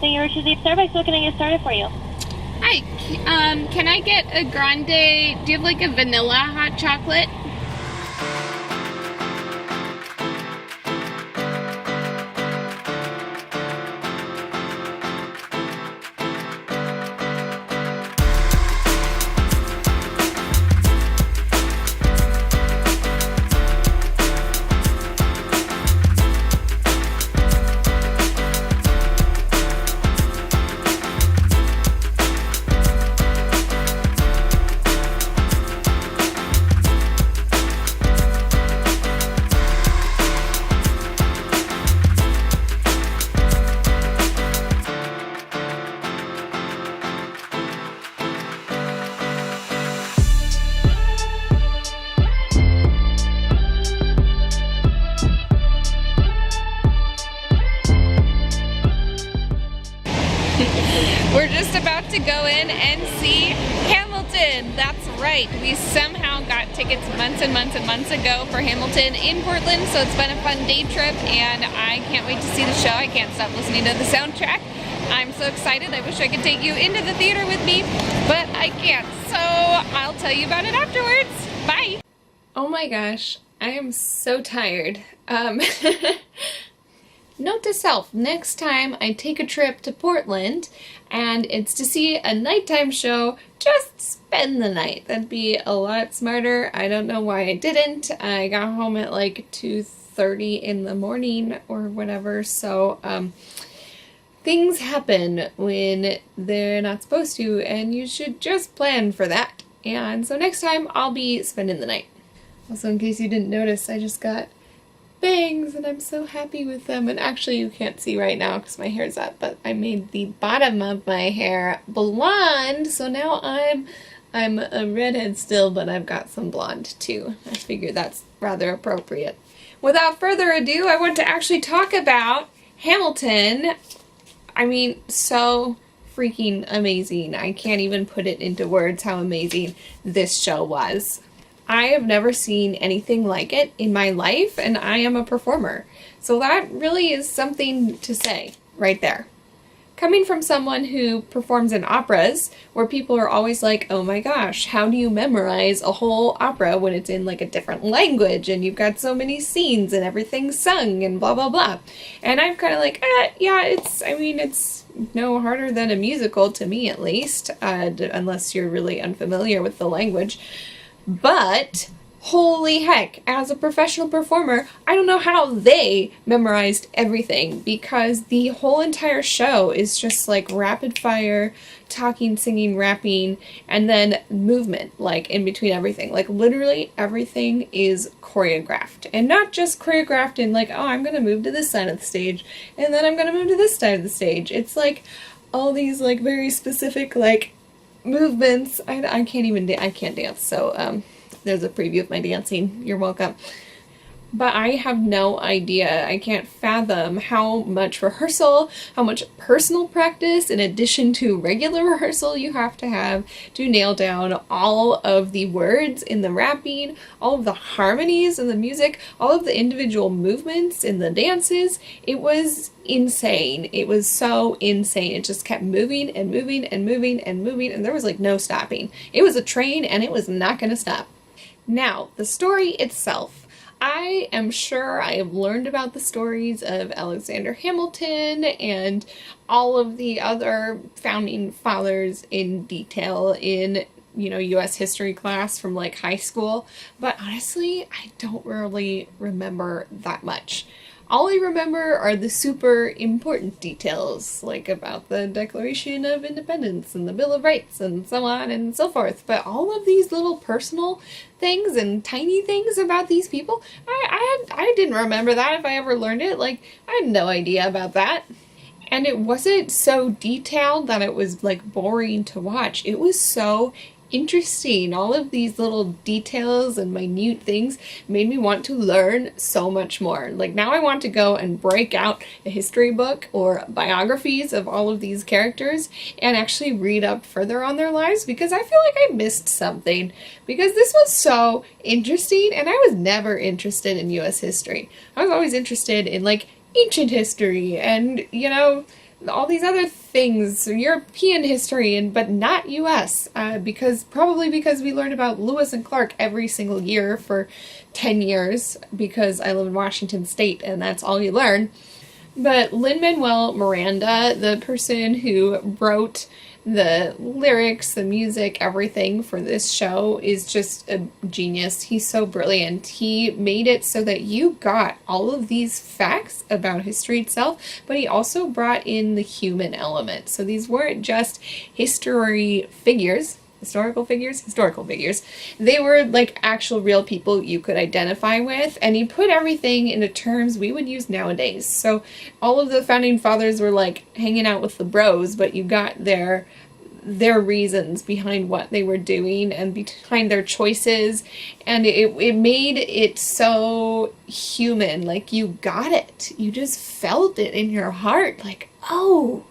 Thank you for choosing Starbucks. What can I get started for you? Hi, can I get a grande? Do you have like a vanilla hot chocolate? We're just about to go in and see Hamilton. That's right. We somehow got tickets months and months and months ago for Hamilton in Portland, so it's been a fun day trip, and I can't wait to see the show. I can't stop listening to the soundtrack. I'm so excited. I wish I could take you into the theater with me, but I can't. So I'll tell you about it afterwards. Bye. Oh my gosh, I am so tired. Note to self, next time I take a trip to Portland and it's to see a nighttime show, just spend the night. That'd be a lot smarter. I don't know why I didn't. I got home at like 2:30 in the morning or whatever, so things happen when they're not supposed to, and you should just plan for that. And so next time I'll be spending the night. Also, in case you didn't notice, I just got bangs and I'm so happy with them. And actually you can't see right now because my hair's up, but I made the bottom of my hair blonde, so now I'm a redhead still, but I've got some blonde too. I figure that's rather appropriate. Without further ado, I want to actually talk about Hamilton. I mean, so freaking amazing. I can't even put it into words how amazing this show was. I have never seen anything like it in my life, and I am a performer. So that really is something to say right there. Coming from someone who performs in operas, where people are always like, oh my gosh, how do you memorize a whole opera when it's in like a different language and you've got so many scenes and everything's sung and blah blah blah. And I'm kind of like, yeah, it's no harder than a musical to me, at least, unless you're really unfamiliar with the language. But holy heck, as a professional performer, I don't know how they memorized everything, because the whole entire show is just like rapid fire, talking, singing, rapping, and then movement, like in between everything. Like literally everything is choreographed, and not just choreographed in like, oh, I'm gonna move to this side of the stage and then I'm gonna move to this side of the stage. It's like all these like very specific like movements. I can't dance, so there's a preview of my dancing. You're welcome. But I have no idea. I can't fathom how much rehearsal, how much personal practice in addition to regular rehearsal you have to nail down all of the words in the rapping, all of the harmonies in the music, all of the individual movements in the dances. It was insane. It was so insane. It just kept moving and moving and moving and moving, and there was like no stopping. It was a train and it was not going to stop. Now, the story itself. I am sure I have learned about the stories of Alexander Hamilton and all of the other founding fathers in detail in, U.S. history class from like high school, but honestly, I don't really remember that much. All I remember are the super important details, like about the Declaration of Independence and the Bill of Rights and so on and so forth. But all of these little personal things and tiny things about these people, I didn't remember that if I ever learned it. Like, I had no idea about that. And it wasn't so detailed that it was like boring to watch. It was so interesting. All of these little details and minute things made me want to learn so much more. Like now I want to go and break out a history book or biographies of all of these characters and actually read up further on their lives, because I feel like I missed something, because this was so interesting and I was never interested in US history. I was always interested in like ancient history and, all these other things, European history, but not U.S. Probably because we learned about Lewis and Clark every single year for 10 years, because I live in Washington State, and that's all you learn. But Lin-Manuel Miranda, the person who wrote the lyrics, the music, everything for this show, is just a genius. He's so brilliant. He made it so that you got all of these facts about history itself, but he also brought in the human element. So these weren't just historical figures. They were like actual real people you could identify with, and he put everything into terms we would use nowadays. So all of the founding fathers were like hanging out with the bros, but you got their reasons behind what they were doing and behind their choices, and it made it so human. Like, you got it. You just felt it in your heart. Like, oh,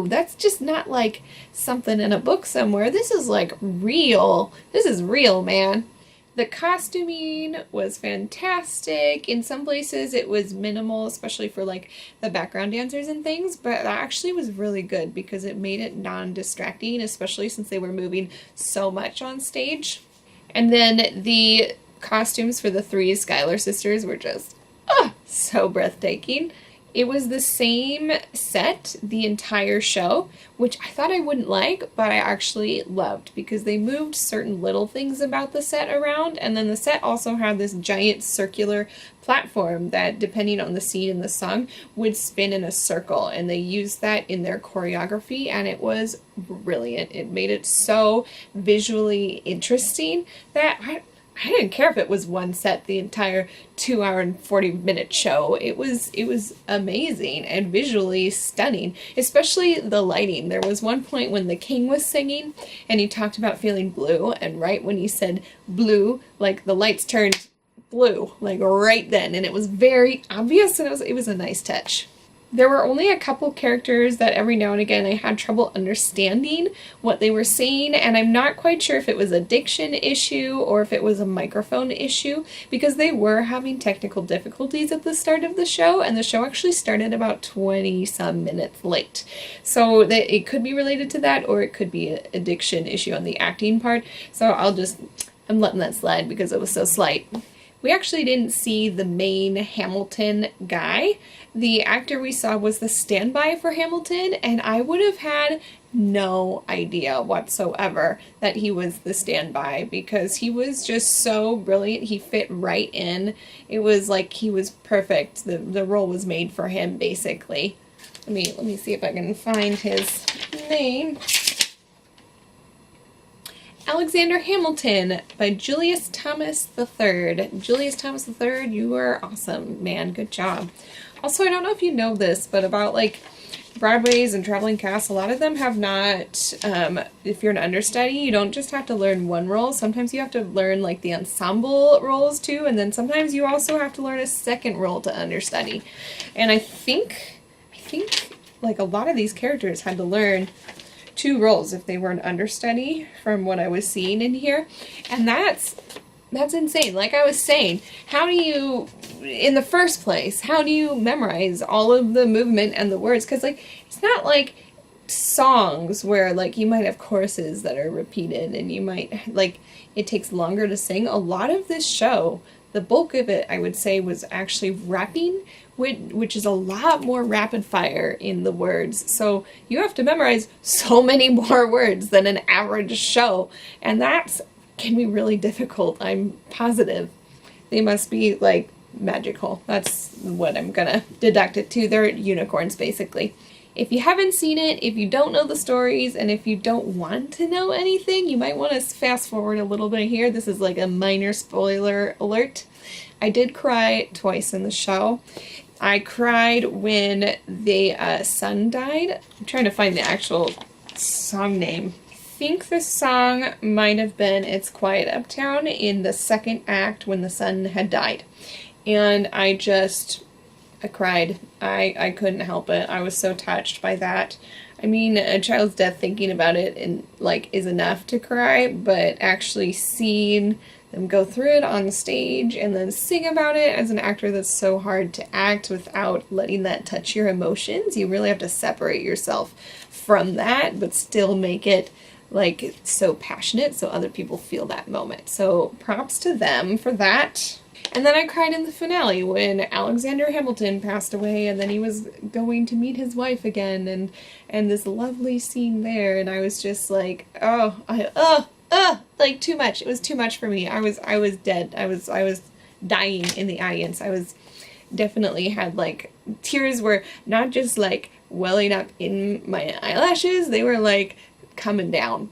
that's just not like something in a book somewhere. This is like real. This is real, man. The costuming was fantastic. In some places it was minimal, especially for like the background dancers and things, but that actually was really good because it made it non-distracting, especially since they were moving so much on stage. And then the costumes for the three Schuyler sisters were just so breathtaking. It was the same set the entire show, which I thought I wouldn't like, but I actually loved because they moved certain little things about the set around, and then the set also had this giant circular platform that, depending on the scene in the song, would spin in a circle, and they used that in their choreography, and it was brilliant. It made it so visually interesting that I didn't care if it was one set the entire 2-hour and 40-minute show. It was amazing and visually stunning, especially the lighting. There was one point when the king was singing and he talked about feeling blue, and right when he said blue, like the lights turned blue, like right then, and it was very obvious, and it was a nice touch. There were only a couple characters that every now and again I had trouble understanding what they were saying, and I'm not quite sure if it was a diction issue or if it was a microphone issue, because they were having technical difficulties at the start of the show, and the show actually started about 20-some minutes late. So it could be related to that, or it could be a diction issue on the acting part, so I'm letting that slide because it was so slight. We actually didn't see the main Hamilton guy. The actor we saw was the standby for Hamilton, and I would have had no idea whatsoever that he was the standby because he was just so brilliant. He fit right in. It was like he was perfect. The role was made for him, basically. Let me see if I can find his name. Alexander Hamilton by Julius Thomas III. Julius Thomas III, you are awesome, man. Good job. Also, I don't know if you know this, but about like Broadways and traveling casts, a lot of them have not, if you're an understudy, you don't just have to learn one role. Sometimes you have to learn like the ensemble roles too, and then sometimes you also have to learn a second role to understudy. And I think like a lot of these characters had to learn 2 roles if they were an understudy from what I was seeing in here, and that's insane. Like I was saying, how do you, in the first place, how do you memorize all of the movement and the words? Because like it's not like songs where like you might have choruses that are repeated and you might like it takes longer to sing. A lot of this show, the bulk of it, I would say, was actually rapping, which is a lot more rapid fire in the words. So you have to memorize so many more words than an average show, and that can be really difficult. I'm positive. They must be like magical. That's what I'm gonna deduct it to. They're unicorns, basically. If you haven't seen it, if you don't know the stories, and if you don't want to know anything, you might want to fast forward a little bit here. This is like a minor spoiler alert. I did cry twice in the show. I cried when the son died. I'm trying to find the actual song name. I think the song might have been It's Quiet Uptown in the second act when the son had died. And I cried. I couldn't help it. I was so touched by that. I mean, a child's death, thinking about it and like is enough to cry, but actually seeing them go through it on stage and then sing about it. As an actor, that's so hard to act without letting that touch your emotions. You really have to separate yourself from that, but still make it like so passionate so other people feel that moment. So props to them for that. And then I cried in the finale when Alexander Hamilton passed away, and then he was going to meet his wife again, and this lovely scene there, and I was just like, like too much. It was too much for me. I was dead. I was dying in the audience. I was definitely had like tears were not just like welling up in my eyelashes, they were like coming down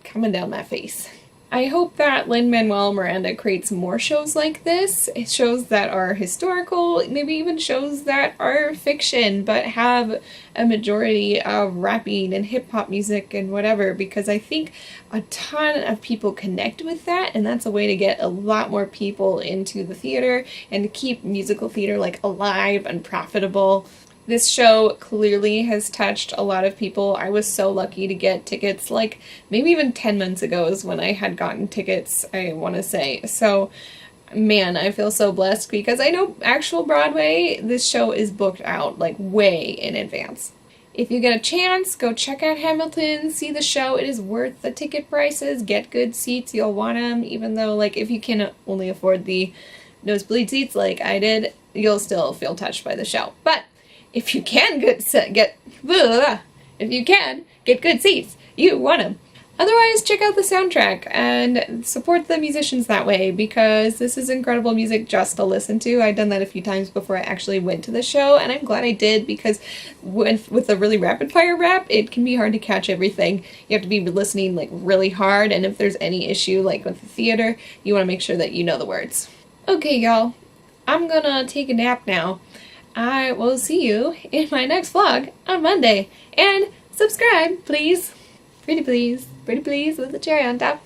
my face. I hope that Lin-Manuel Miranda creates more shows like this, shows that are historical, maybe even shows that are fiction, but have a majority of rapping and hip-hop music and whatever, because I think a ton of people connect with that, and that's a way to get a lot more people into the theater and to keep musical theater like alive and profitable. This show clearly has touched a lot of people. I was so lucky to get tickets, like maybe even 10 months ago is when I had gotten tickets, I want to say. So, man, I feel so blessed because I know actual Broadway, this show is booked out like way in advance. If you get a chance, go check out Hamilton, see the show. It is worth the ticket prices. Get good seats. You'll want them, even though, like, if you can only afford the nosebleed seats like I did, you'll still feel touched by the show. But if you can get good seats, you want them. Otherwise, check out the soundtrack and support the musicians that way, because this is incredible music just to listen to. I've done that a few times before I actually went to the show, and I'm glad I did, because with a really rapid-fire rap, it can be hard to catch everything. You have to be listening like really hard, and if there's any issue like with the theater, you want to make sure that you know the words. Okay, y'all, I'm gonna take a nap now. I will see you in my next vlog on Monday. And subscribe, please. Pretty please with a cherry on top.